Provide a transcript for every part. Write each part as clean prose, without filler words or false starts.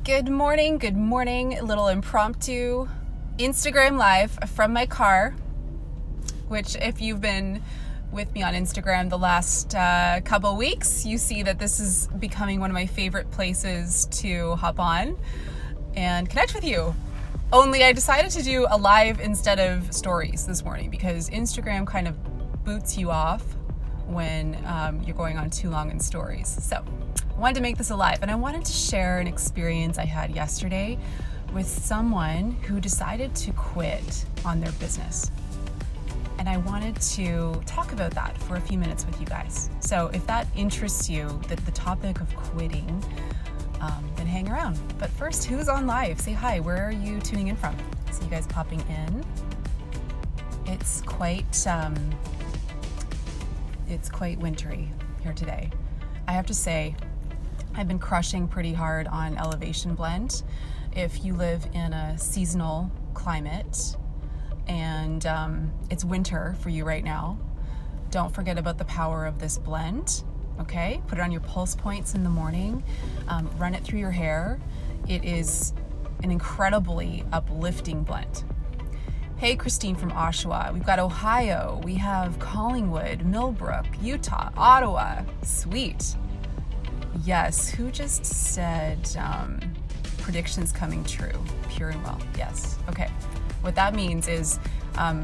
Good morning. A little impromptu Instagram live from my car, which if you've been with me on Instagram the last couple weeks, you see that this is becoming one of my favorite places to hop on and connect with you. Only I decided to do a live instead of stories this morning because Instagram kind of boots you off when you're going on too long in stories. So I wanted to make this a live, and I wanted to share an experience I had yesterday with someone who decided to quit on their business. And I wanted to talk about that for a few minutes with you guys. So if that interests you, the topic of quitting, then hang around. But first, who's on live? Say hi. Where are you tuning in from? I see you guys popping in. It's quite wintry here today. I have to say, I've been crushing pretty hard on Elevation Blend. If you live in a seasonal climate and it's winter for you right now, don't forget about the power of this blend, okay? Put it on your pulse points in the morning, run it through your hair. It is an incredibly uplifting blend. Hey, Christine from Oshawa. We've got Ohio. We have Collingwood, Millbrook, Utah, Ottawa. Sweet. Yes, who just said predictions coming true? Pure and well. Yes. Okay. What that means is, I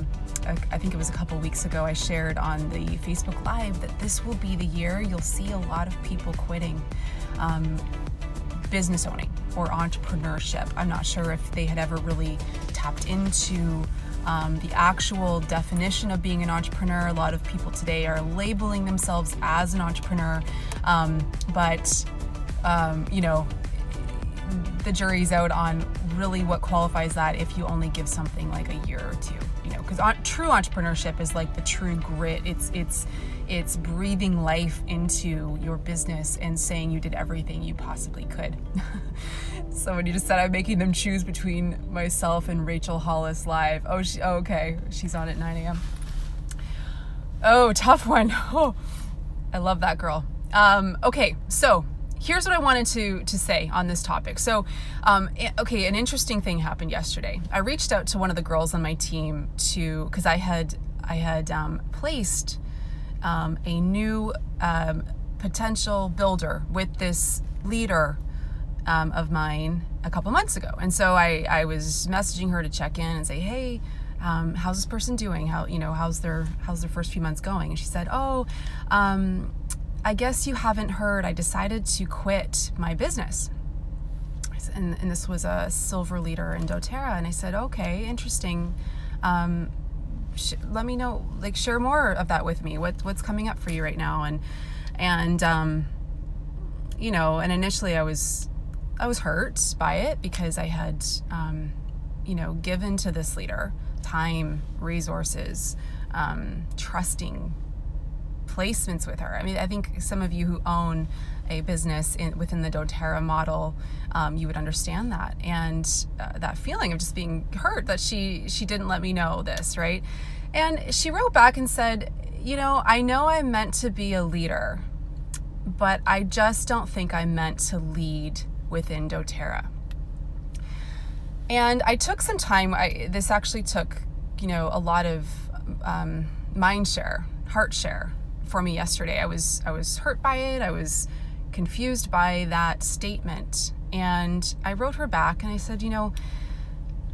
think it was a couple weeks ago, I shared on the Facebook Live that this will be the year you'll see a lot of people quitting business owning or entrepreneurship. I'm not sure if they had ever really tapped into the actual definition of being an entrepreneur. A lot of people today are labeling themselves as an entrepreneur, but the jury's out on really what qualifies that if you only give something like a year or two, because true entrepreneurship is like the true grit. It's breathing life into your business and saying you did everything you possibly could. Somebody just said I'm making them choose between myself and Rachel Hollis live. Okay. She's on at 9 a.m. Oh, tough one. Oh, I love that girl. Okay, so here's what I wanted to say on this topic. So, an interesting thing happened yesterday. I reached out to one of the girls on my team because I had placed a new potential builder with this leader of mine a couple months ago. And so I was messaging her to check in and say, hey, how's this person doing? How's their first few months going? And she said, I guess you haven't heard, I decided to quit my business. And this was a silver leader in doTERRA. And I said, okay, interesting. Let me know, share more of that with me. What's coming up for you right now? And initially I was hurt by it because I had, given to this leader time, resources, trusting placements with her. I mean, I think some of you who own a business within the doTERRA model, you would understand that. And that feeling of just being hurt that she didn't let me know this, right? And she wrote back and said, I know I'm meant to be a leader, but I just don't think I'm meant to lead within doTERRA. And I took some time. This actually took, a lot of mind share, heart share for me yesterday. I was hurt by it. I was confused by that statement. And I wrote her back and I said,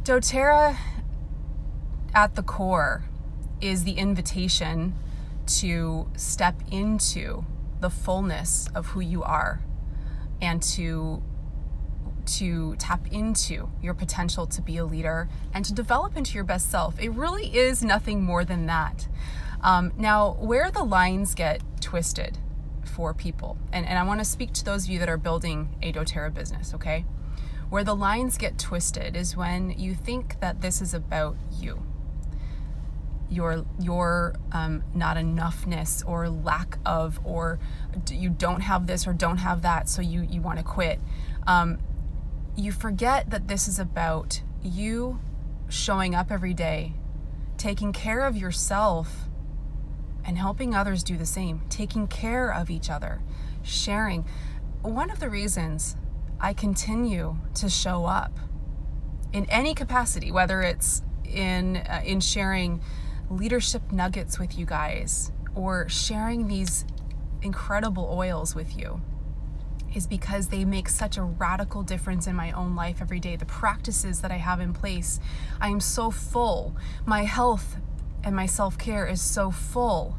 doTERRA at the core is the invitation to step into the fullness of who you are and to tap into your potential to be a leader and to develop into your best self. It really is nothing more than that. Now, where the lines get twisted for people, and I want to speak to those of you that are building a doTERRA business, okay? Where the lines get twisted is when you think that this is about you. Your not enoughness or lack of, or you don't have this or don't have that, so you want to quit. You forget that this is about you showing up every day, taking care of yourself, and helping others do the same, taking care of each other, sharing. One of the reasons I continue to show up in any capacity, whether it's in sharing leadership nuggets with you guys or sharing these incredible oils with you, is because they make such a radical difference in my own life every day. The practices that I have in place, I am so full. My health and my self-care is so full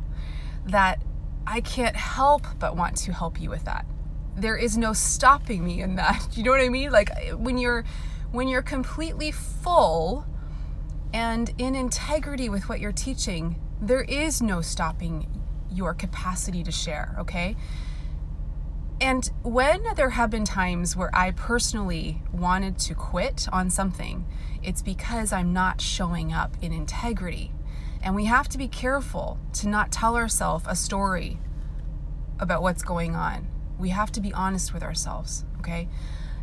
that I can't help but want to help you with that. There is no stopping me in that. You know what I mean? Like when you're completely full and in integrity with what you're teaching, there is no stopping your capacity to share, okay? And when there have been times where I personally wanted to quit on something, it's because I'm not showing up in integrity. And we have to be careful to not tell ourselves a story about what's going on. We have to be honest with ourselves, okay?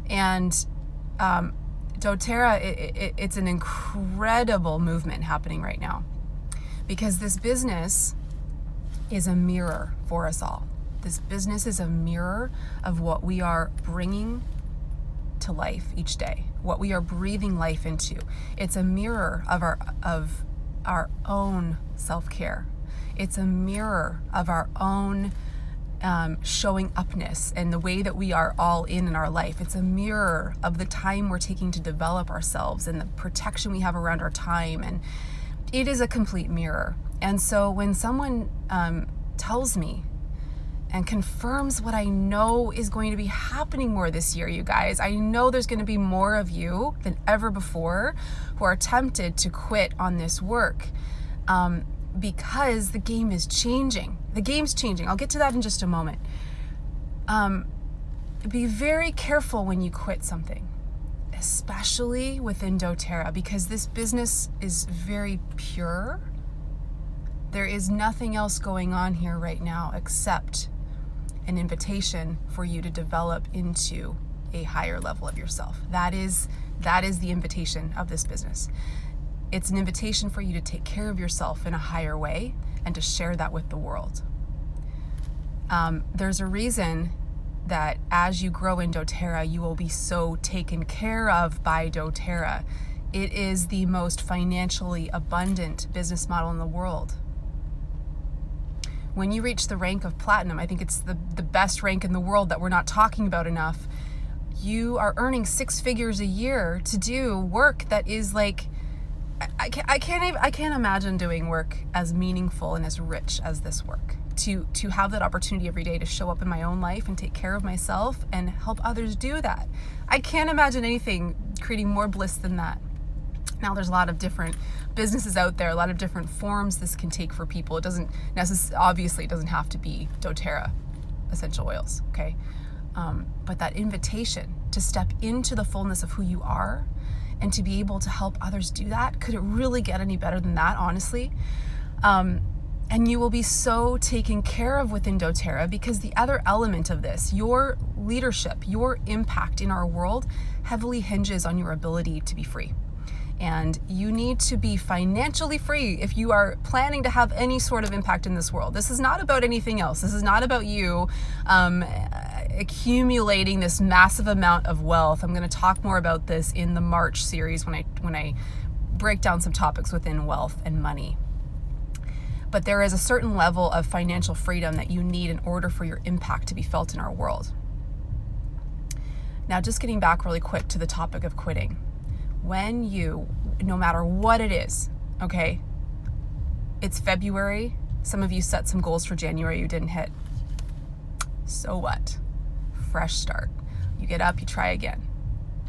And doTERRA, it's an incredible movement happening right now, because this business is a mirror for us all. This business is a mirror of what we are bringing to life each day, what we are breathing life into. It's a mirror of our own self-care. It's a mirror of our own showing upness and the way that we are all in our life. It's a mirror of the time we're taking to develop ourselves and the protection we have around our time. And it is a complete mirror. And so when someone tells me and confirms what I know is going to be happening more this year, you guys, I know there's going to be more of you than ever before who are tempted to quit on this work, because the game is changing. The game's changing. I'll get to that in just a moment. Be very careful when you quit something, especially within doTERRA, because this business is very pure. There is nothing else going on here right now except an invitation for you to develop into a higher level of yourself. That is the invitation of this business. It's an invitation for you to take care of yourself in a higher way and to share that with the world. There's a reason that as you grow in doTERRA, you will be so taken care of by doTERRA. It is the most financially abundant business model in the world. When you reach the rank of platinum, I think it's the best rank in the world that we're not talking about enough. You are earning 6 figures a year to do work that is like, I can't imagine doing work as meaningful and as rich as this work. To have that opportunity every day to show up in my own life and take care of myself and help others do that. I can't imagine anything creating more bliss than that. Now, there's a lot of different businesses out there, a lot of different forms this can take for people. It doesn't obviously it doesn't have to be doTERRA essential oils, okay? But that invitation to step into the fullness of who you are and to be able to help others do that, could it really get any better than that, honestly? And you will be so taken care of within doTERRA, because the other element of this, your leadership, your impact in our world, heavily hinges on your ability to be free. And you need to be financially free if you are planning to have any sort of impact in this world. This is not about anything else. This is not about you accumulating this massive amount of wealth. I'm going to talk more about this in the March series when I break down some topics within wealth and money. But there is a certain level of financial freedom that you need in order for your impact to be felt in our world. Now, just getting back really quick to the topic of quitting. When you, no matter what it is, okay, it's February, some of you set some goals for January you didn't hit. So what? Fresh start. You get up, you try again.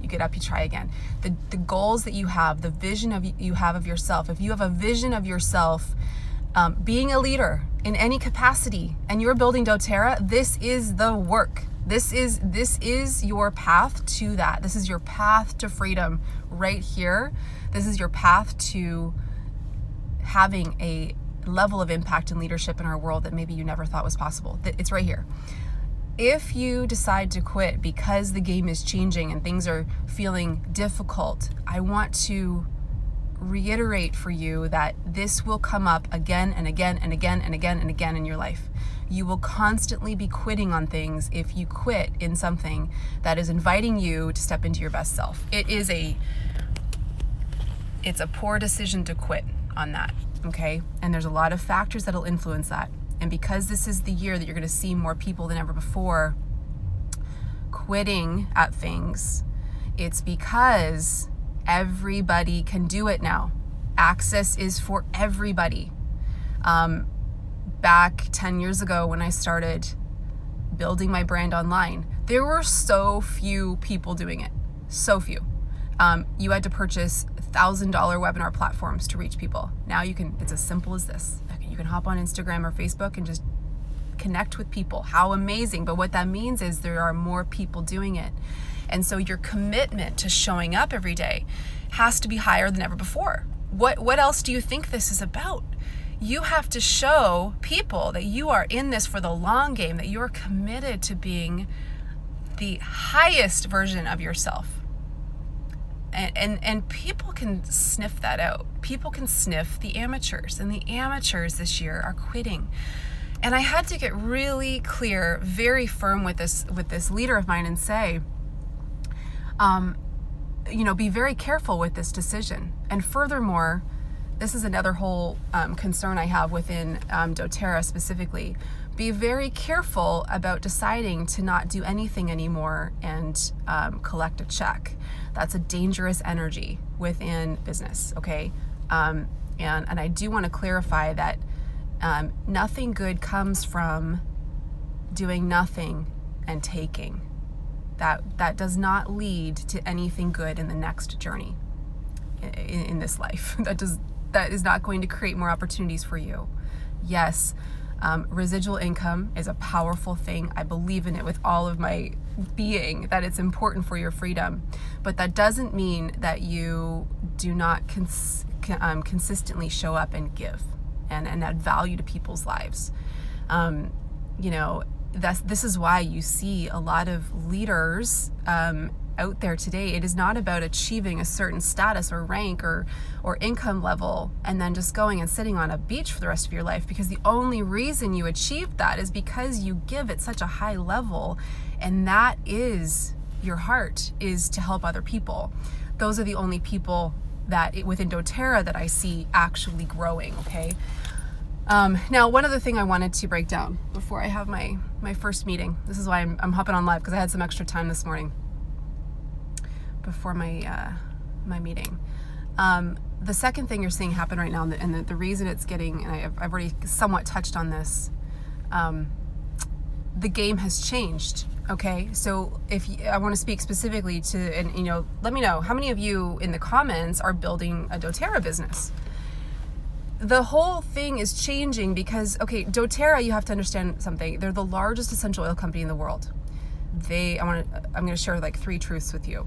You get up, you try again. The goals that you have, the vision you have of yourself, if you have a vision of yourself being a leader in any capacity and you're building doTERRA, this is the work. This is your path to that. This is your path to freedom right here. This is your path to having a level of impact and leadership in our world that maybe you never thought was possible. It's right here. If you decide to quit because the game is changing and things are feeling difficult, I want to reiterate for you that this will come up again and again and again and again and again in your life. You will constantly be quitting on things if you quit in something that is inviting you to step into your best self. It's a poor decision to quit on that, okay? And there's a lot of factors that'll influence that. And because this is the year that you're going to see more people than ever before quitting at things, it's because everybody can do it now. Access is for everybody. Back 10 years ago when I started building my brand online, there were so few people doing it. So few. You had to purchase $1,000 webinar platforms to reach people. Now it's as simple as this. You can hop on Instagram or Facebook and just connect with people. How amazing. But what that means is there are more people doing it. And so your commitment to showing up every day has to be higher than ever before. What else do you think this is about? You have to show people that you are in this for the long game, that you're committed to being the highest version of yourself. And people can sniff that out. People can sniff the amateurs, and the amateurs this year are quitting. And I had to get really clear, very firm with this leader of mine and say, be very careful with this decision. And furthermore, this is another whole concern I have within doTERRA specifically. Be very careful about deciding to not do anything anymore and collect a check. That's a dangerous energy within business, okay? And I do want to clarify that nothing good comes from doing nothing and taking. That does not lead to anything good in the next journey in this life. That is not going to create more opportunities for you. Yes, residual income is a powerful thing. I believe in it with all of my being, that it's important for your freedom. But that doesn't mean that you do not consistently show up and give and add value to people's lives. This is why you see a lot of leaders out there today. It is not about achieving a certain status or rank or income level and then just going and sitting on a beach for the rest of your life, because the only reason you achieved that is because you give at such a high level, and that is your heart, is to help other people. Those are the only people that within doTERRA that I see actually growing, okay? Now, one other thing I wanted to break down before I have my first meeting. This is why I'm hopping on live, because I had some extra time this morning before my meeting. The second thing you're seeing happen right now, and the reason it's getting, and I've already somewhat touched on this, the game has changed. Okay, so I want to speak specifically to, and let me know how many of you in the comments are building a doTERRA business. The whole thing is changing because, okay, doTERRA, you have to understand something. They're the largest essential oil company in the world. I'm going to share like 3 truths with you.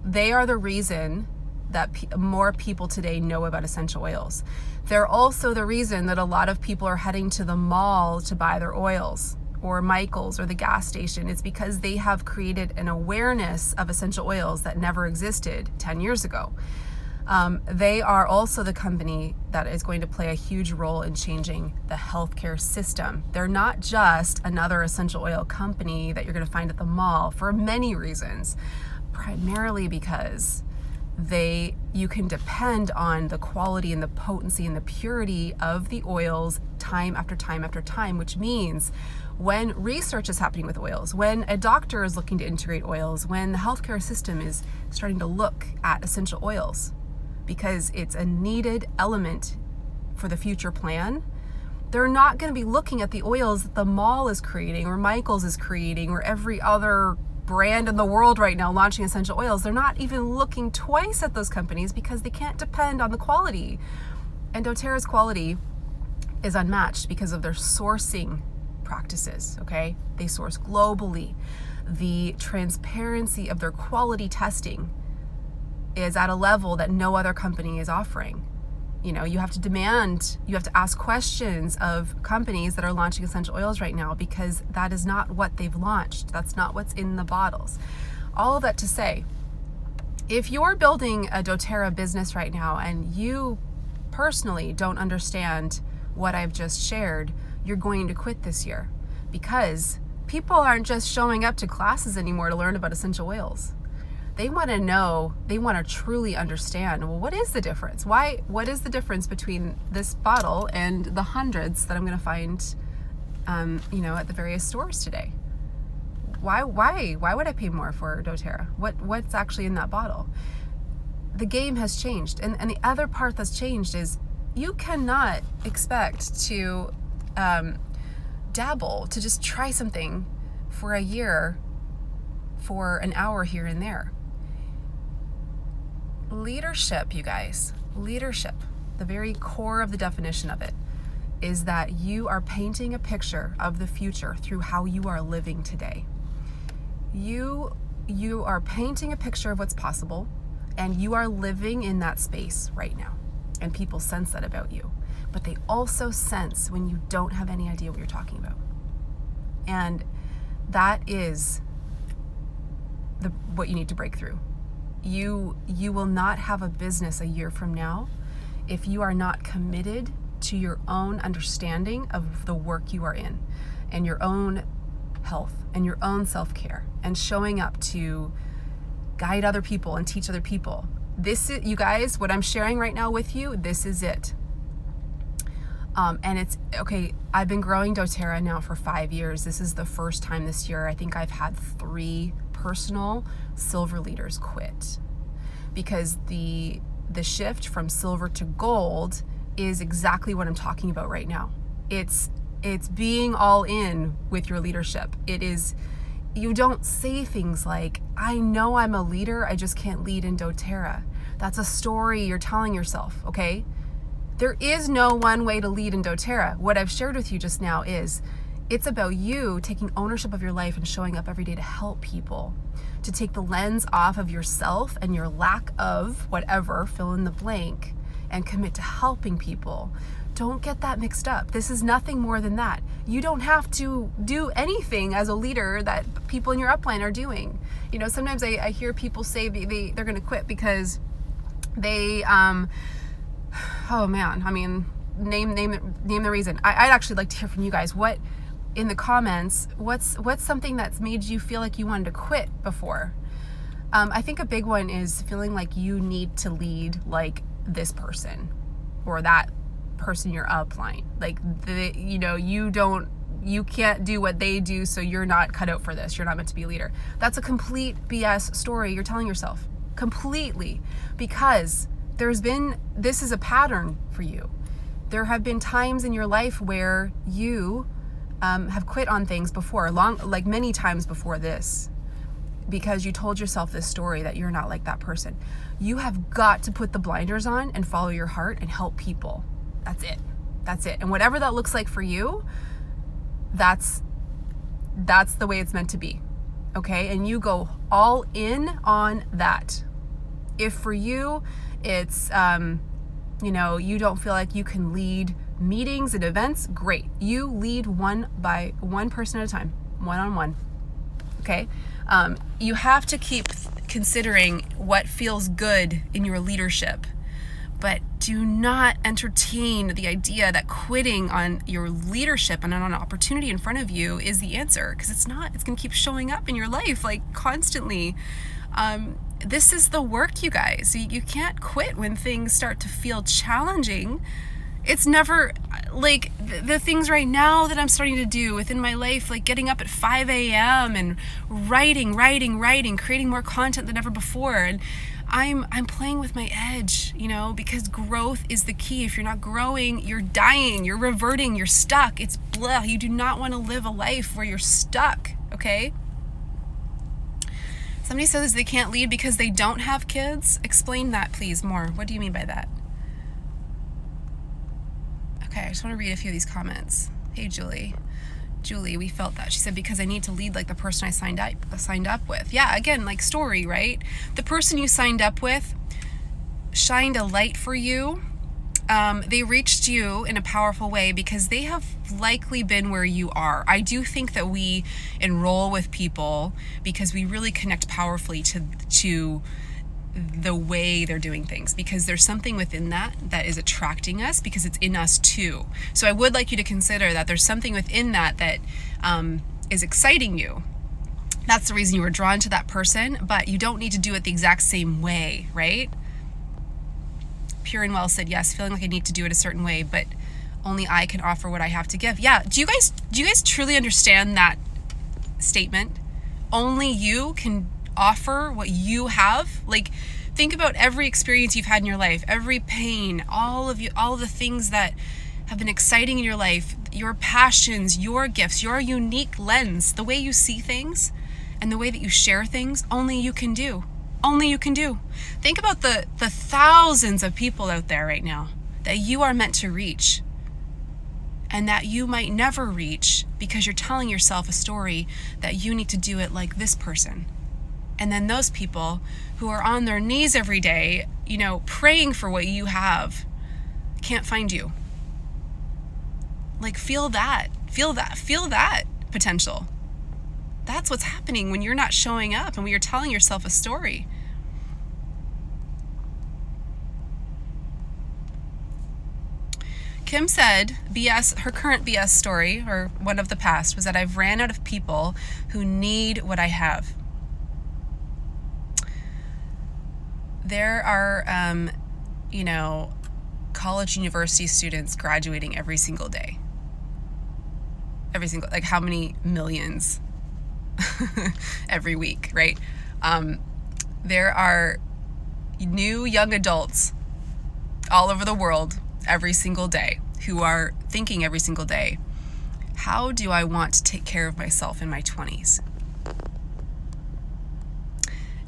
They are the reason that more people today know about essential oils. They're also the reason that a lot of people are heading to the mall to buy their oils, or Michael's or the gas station. It's because they have created an awareness of essential oils that never existed 10 years ago. They are also the company that is going to play a huge role in changing the healthcare system. They're not just another essential oil company that you're going to find at the mall for many reasons, primarily because you can depend on the quality and the potency and the purity of the oils time after time after time, which means when research is happening with oils, when a doctor is looking to integrate oils, when the healthcare system is starting to look at essential oils, because it's a needed element for the future plan, they're not going to be looking at the oils that the mall is creating or Michael's is creating or every other brand in the world right now launching essential oils. They're not even looking twice at those companies because they can't depend on the quality. And doTERRA's quality is unmatched because of their sourcing practices, okay? They source globally. The transparency of their quality testing is at a level that no other company is offering. You have to ask questions of companies that are launching essential oils right now, because that is not what they've launched. That's not what's in the bottles. All of that to say, If you're building a doTERRA business right now and you personally don't understand what I've just shared, you're going to quit this year, because people aren't just showing up to classes anymore to learn about essential oils. They want to know, they want to truly understand, well, what is the difference? What is the difference between this bottle and the hundreds that I'm going to find, at the various stores today? Why would I pay more for doTERRA? What's actually in that bottle? The game has changed. And the other part that's changed is you cannot expect to dabble, to just try something for a year for an hour here and there. Leadership, you guys, leadership, the very core of the definition of it is that you are painting a picture of the future through how you are living today. You are painting a picture of what's possible, and you are living in that space right now. And people sense that about you. But they also sense when you don't have any idea what you're talking about. And that is what you need to break through. You will not have a business a year from now if you are not committed to your own understanding of the work you are in, and your own health and your own self-care, and showing up to guide other people and teach other people. This is, you guys, what I'm sharing right now with you, this is it. And it's okay. I've been growing doTERRA now for 5 years. This is the first time this year I think I've had 3 personal silver leaders quit, because the shift from silver to gold is exactly what I'm talking about right now. It's being all in with your leadership. It is, you don't say things like, I know I'm a leader, I just can't lead in doTERRA. That's a story you're telling yourself, okay? There is no one way to lead in doTERRA. What I've shared with you just now is, it's about you taking ownership of your life and showing up every day to help people, to take the lens off of yourself and your lack of whatever, fill in the blank, and commit to helping people. Don't get that mixed up. This is nothing more than that. You don't have to do anything as a leader that people in your upline are doing. You know, sometimes I hear people say they're going to quit because they, oh man, I mean, name the reason. I'd actually like to hear from you guys. What, in the comments, what's something that's made you feel like you wanted to quit before? I think a big one is feeling like you need to lead like this person or that person in your upline. Like, you can't do what they do, so you're not cut out for this. You're not meant to be a leader. That's a complete BS story you're telling yourself. Completely. Because this is a pattern for you. There have been times in your life where you have quit on things before, like many times before this, because you told yourself this story that you're not like that person. You have got to put the blinders on and follow your heart and help people. That's it. That's it. And whatever that looks like for you, that's the way it's meant to be. Okay? And you go all in on that. If for you, it's, you don't feel like you can lead meetings and events, great. You lead one person at a time, one-on-one. Okay? You have to keep considering what feels good in your leadership, but do not entertain the idea that quitting on your leadership and on an opportunity in front of you is the answer, because it's not. It's going to keep showing up in your life like constantly. This is the work, you guys. You can't quit when things start to feel challenging. It's never like the things right now that I'm starting to do within my life, like getting up at 5 a.m. and writing, creating more content than ever before. And I'm playing with my edge, because growth is the key. If you're not growing, you're dying, you're reverting, you're stuck. It's blah. You do not want to live a life where you're stuck, okay? Somebody says they can't lead because they don't have kids. Explain that, please, more. What do you mean by that? Okay, I just want to read a few of these comments. Hey, Julie, we felt that. She said, because I need to lead like the person I signed up with. Yeah, again, like story, right? The person you signed up with shined a light for you. They reached you in a powerful way because they have likely been where you are. I do think that we enroll with people because we really connect powerfully to the way they're doing things, because there's something within that is attracting us, because it's in us too. So I would like you to consider that there's something within that is exciting you. That's the reason you were drawn to that person, but you don't need to do it the exact same way, right? Pure and Well said, yes, feeling like I need to do it a certain way, but only I can offer what I have to give. Yeah, do you guys truly understand that statement? Only you can offer what you have. Like, think about every experience you've had in your life, every pain, all of the things that have been exciting in your life, your passions, your gifts, your unique lens, the way you see things and the way that you share things, only you can do. Only you can do. Think about the thousands of people out there right now that you are meant to reach, and that you might never reach because you're telling yourself a story that you need to do it like this person. And then those people who are on their knees every day, praying for what you have, can't find you. Like, feel that potential. That's what's happening when you're not showing up and when you're telling yourself a story. Kim said her current BS story, or one of the past, was that I've ran out of people who need what I have. There are, college university students graduating every single day. Like, how many millions every week, right? There are new young adults all over the world every single day who are thinking every single day, how do I want to take care of myself in my 20s?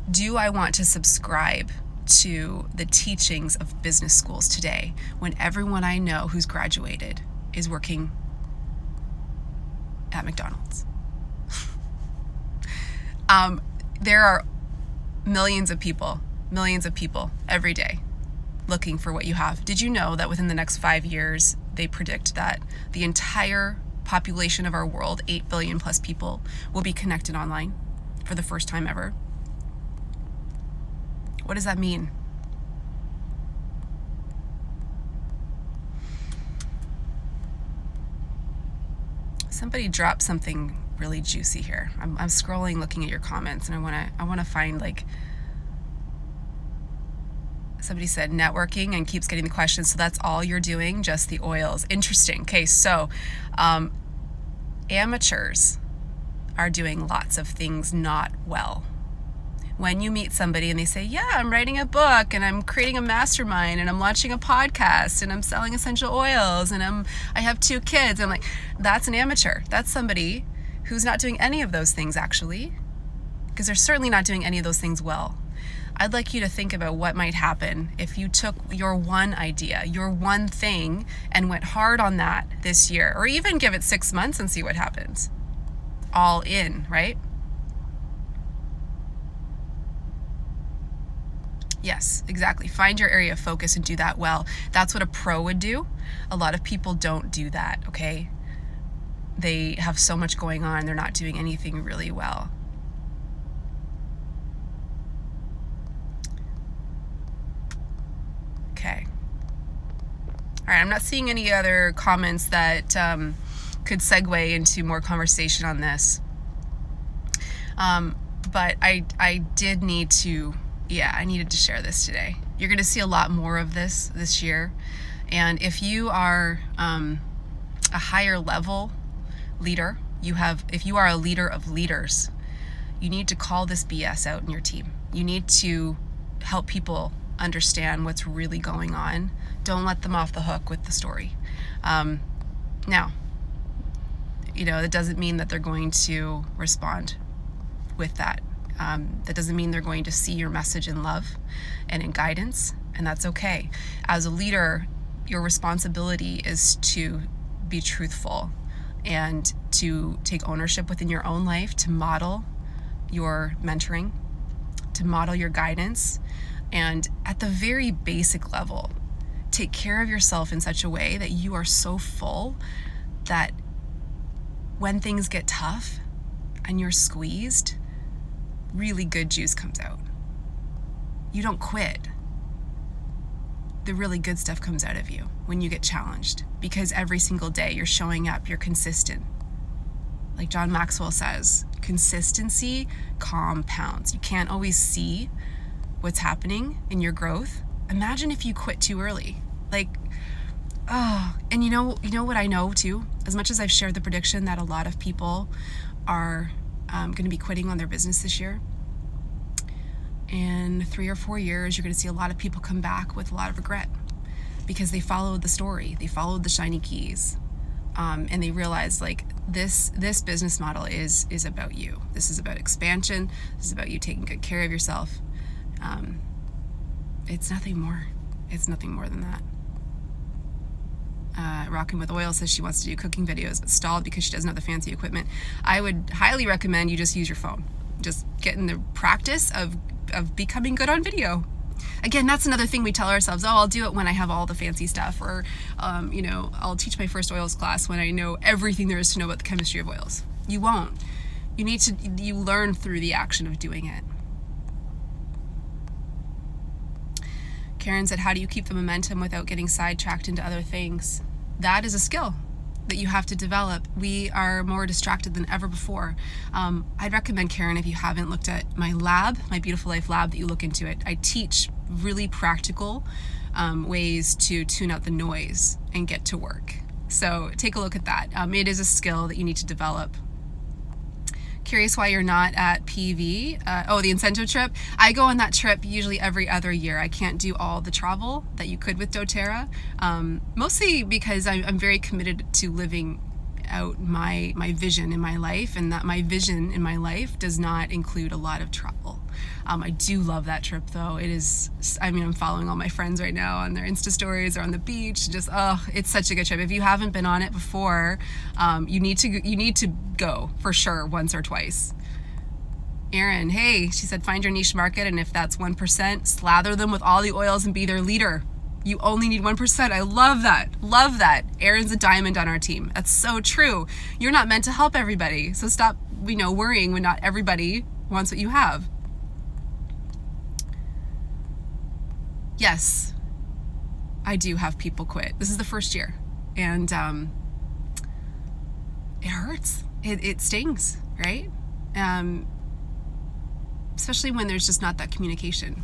Do I want to subscribe to the teachings of business schools today when everyone I know who's graduated is working at McDonald's? There are millions of people every day looking for what you have. Did you know that within the next 5 years, they predict that the entire population of our world, 8 billion plus people, will be connected online for the first time ever? What does that mean? Somebody dropped something really juicy here. I'm scrolling, looking at your comments, and I want to find, like, somebody said networking and keeps getting the questions. So that's all you're doing, just the oils. Interesting. Okay, so amateurs are doing lots of things not well. When you meet somebody and they say, yeah, I'm writing a book and I'm creating a mastermind and I'm launching a podcast and I'm selling essential oils and I have 2 kids, I'm like, that's an amateur. That's somebody who's not doing any of those things, actually, because they're certainly not doing any of those things well. I'd like you to think about what might happen if you took your one idea, your one thing, and went hard on that this year, or even give it 6 months and see what happens. All in, right? Yes, exactly. Find your area of focus and do that well. That's what a pro would do. A lot of people don't do that, okay? They have so much going on, they're not doing anything really well. Okay. All right, I'm not seeing any other comments that could segue into more conversation on this. But I did need to, I needed to share this today. You're going to see a lot more of this year. And if you are a higher level leader, if you are a leader of leaders, you need to call this BS out in your team. You need to help people understand what's really going on. Don't let them off the hook with the story. Now, that doesn't mean that they're going to respond with that. That doesn't mean they're going to see your message in love and in guidance, and that's okay. As a leader, your responsibility is to be truthful and to take ownership within your own life, to model your mentoring, to model your guidance, and at the very basic level, take care of yourself in such a way that you are so full that when things get tough and you're squeezed, really good juice comes out. You don't quit. The really good stuff comes out of you when you get challenged, because every single day you're showing up, you're consistent. Like John Maxwell says, consistency compounds. You can't always see what's happening in your growth. Imagine if you quit too early. And you know what I know too? As much as I've shared the prediction that a lot of people are going to be quitting on their business this year, in 3 or 4 years, you're going to see a lot of people come back with a lot of regret because they followed the story, they followed the shiny keys, and they realized this business model is about you. This is about expansion. This is about you taking good care of yourself. It's nothing more. It's nothing more than that. Rockin' with Oil says she wants to do cooking videos but stalled because she doesn't have the fancy equipment. I would highly recommend you just use your phone. Just get in the practice of becoming good on video. Again, that's another thing we tell ourselves, I'll do it when I have all the fancy stuff, or I'll teach my first oils class when I know everything there is to know about the chemistry of oils. You won't. You learn through the action of doing it. Karen said, how do you keep the momentum without getting sidetracked into other things? That is a skill that you have to develop. We are more distracted than ever before. I'd recommend, Karen, if you haven't looked at my lab, my Beautiful Life lab, that you look into it. I teach really practical ways to tune out the noise and get to work. So take a look at that. It is a skill that you need to develop. Curious why you're not at PV. The incentive trip. I go on that trip usually every other year. I can't do all the travel that you could with doTERRA, mostly because I'm very committed to living out my vision in my life, and that my vision in my life does not include a lot of travel. I do love that trip though. It is, I'm following all my friends right now on their Insta stories or on the beach. It's such a good trip. If you haven't been on it before, you need to go for sure once or twice. Erin, hey, she said, find your niche market, and if that's 1%, slather them with all the oils and be their leader. You only need 1%. I love that. Love that. Erin's a diamond on our team. That's so true. You're not meant to help everybody. So stop, worrying when not everybody wants what you have. Yes, I do have people quit. This is the first year, and it hurts. It stings, right? Especially when there's just not that communication.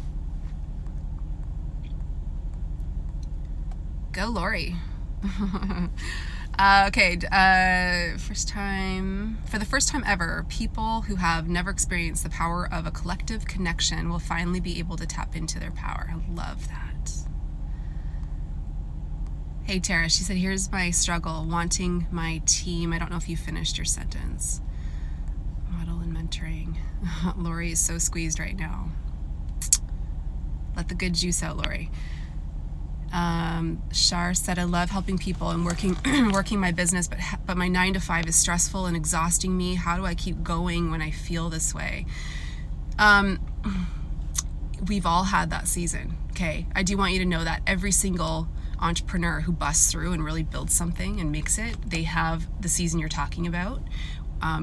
Go, Lori. Okay, for the first time ever, people who have never experienced the power of a collective connection will finally be able to tap into their power. I love that. Hey, Tara, she said, here's my struggle, wanting my team. I don't know if you finished your sentence. Model and mentoring. Lori is so squeezed right now. Let the good juice out, Lori. Shar said, I love helping people and working my business, but my 9 to 5 is stressful and exhausting me. How do I keep going when I feel this way? We've all had that season. Okay. I do want you to know that every single entrepreneur who busts through and really builds something and makes it, they have the season you're talking about.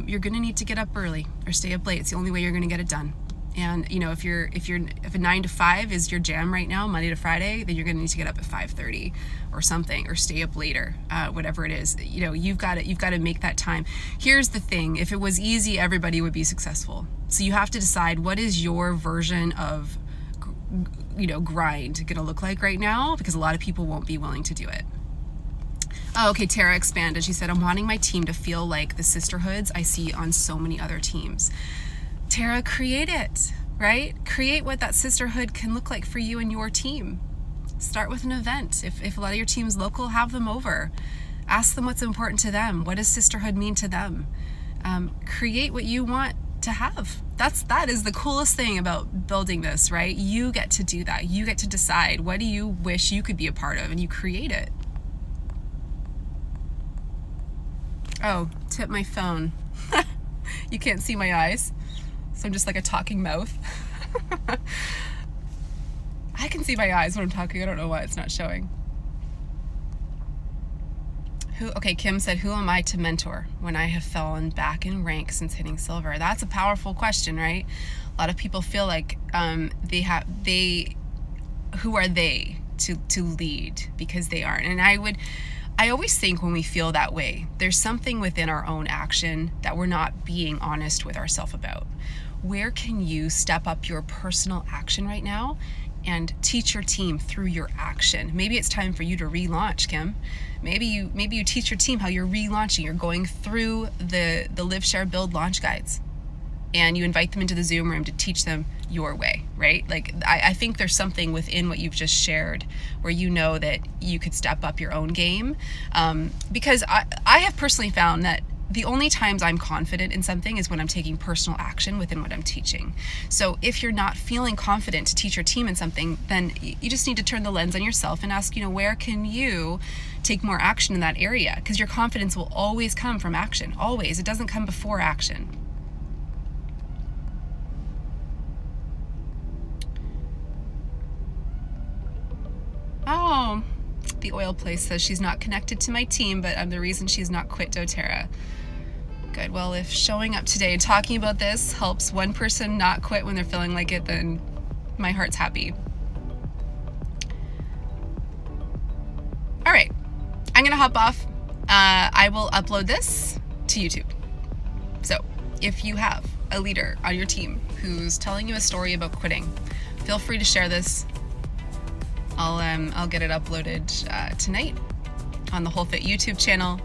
You're going to need to get up early or stay up late. It's the only way you're going to get it done. And if a 9 to 5 is your jam right now, Monday to Friday, then you're going to need to get up at 5:30 or something, or stay up later, whatever it is. You've got to make that time. Here's the thing: if it was easy, everybody would be successful. So you have to decide, what is your version of grind going to look like right now, because a lot of people won't be willing to do it. Oh, okay, Tara expanded. She said, I'm wanting my team to feel like the sisterhoods I see on so many other teams. Tara, create it, right? Create what that sisterhood can look like for you and your team. Start with an event. If a lot of your team's local, have them over. Ask them what's important to them. What does sisterhood mean to them? Create what you want to have. That is the coolest thing about building this, right? You get to do that. You get to decide, what do you wish you could be a part of, and you create it. Oh, tip my phone. You can't see my eyes, so I'm just like a talking mouth. I can see my eyes when I'm talking. I don't know why it's not showing. Okay, Kim said, who am I to mentor when I have fallen back in rank since hitting silver? That's a powerful question, right? A lot of people feel like who are they to lead because they aren't. And I always think when we feel that way, there's something within our own action that we're not being honest with ourselves about. Where can you step up your personal action right now and teach your team through your action? Maybe it's time for you to relaunch, Kim. Maybe you teach your team how you're relaunching. You're going through the Live, Share, Build launch guides, and you invite them into the Zoom room to teach them your way, right? Like, I think there's something within what you've just shared where you know that you could step up your own game. Because I have personally found that the only times I'm confident in something is when I'm taking personal action within what I'm teaching. So if you're not feeling confident to teach your team in something, then you just need to turn the lens on yourself and ask, where can you take more action in that area? Because your confidence will always come from action, always. It doesn't come before action. Oh, the oil place says she's not connected to my team, but I'm the reason she's not quit doTERRA. Good. Well, if showing up today and talking about this helps one person not quit when they're feeling like it, then my heart's happy. All right, I'm gonna hop off. I will upload this to YouTube. So if you have a leader on your team who's telling you a story about quitting, feel free to share this. I'll get it uploaded tonight on the Whole Fit YouTube channel.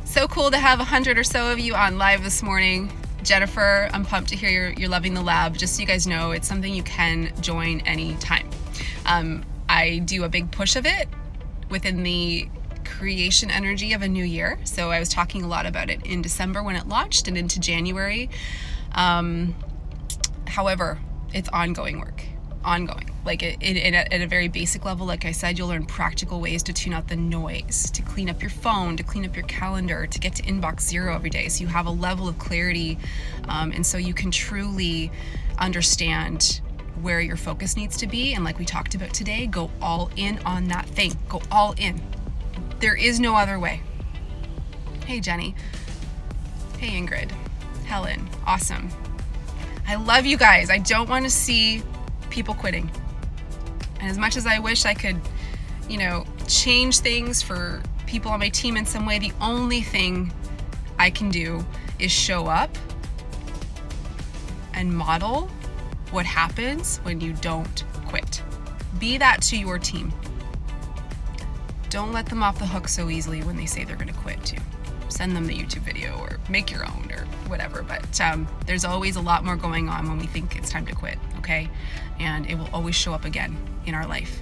So cool to have 100 or so of you on live this morning. Jennifer, I'm pumped to hear you're loving the lab. Just so you guys know, it's something you can join anytime. I do a big push of it within the creation energy of a new year. So I was talking a lot about it in December when it launched and into January. However, it's ongoing work. Ongoing. Like at a very basic level, like I said, you'll learn practical ways to tune out the noise, to clean up your phone, to clean up your calendar, to get to inbox zero every day. So you have a level of clarity, and so you can truly understand where your focus needs to be. And like we talked about today, go all in on that thing. Go all in. There is no other way. Hey, Jenny. Hey, Ingrid. Helen. Awesome. I love you guys. I don't want to see people quitting. And as much as I wish I could, change things for people on my team in some way, the only thing I can do is show up and model what happens when you don't quit. Be that to your team. Don't let them off the hook so easily when they say they're going to quit too. Send them the YouTube video or make your own or whatever. But there's always a lot more going on when we think it's time to quit, okay? And it will always show up again in our life.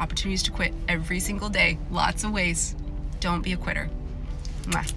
Opportunities to quit every single day. Lots of ways. Don't be a quitter. Mwah.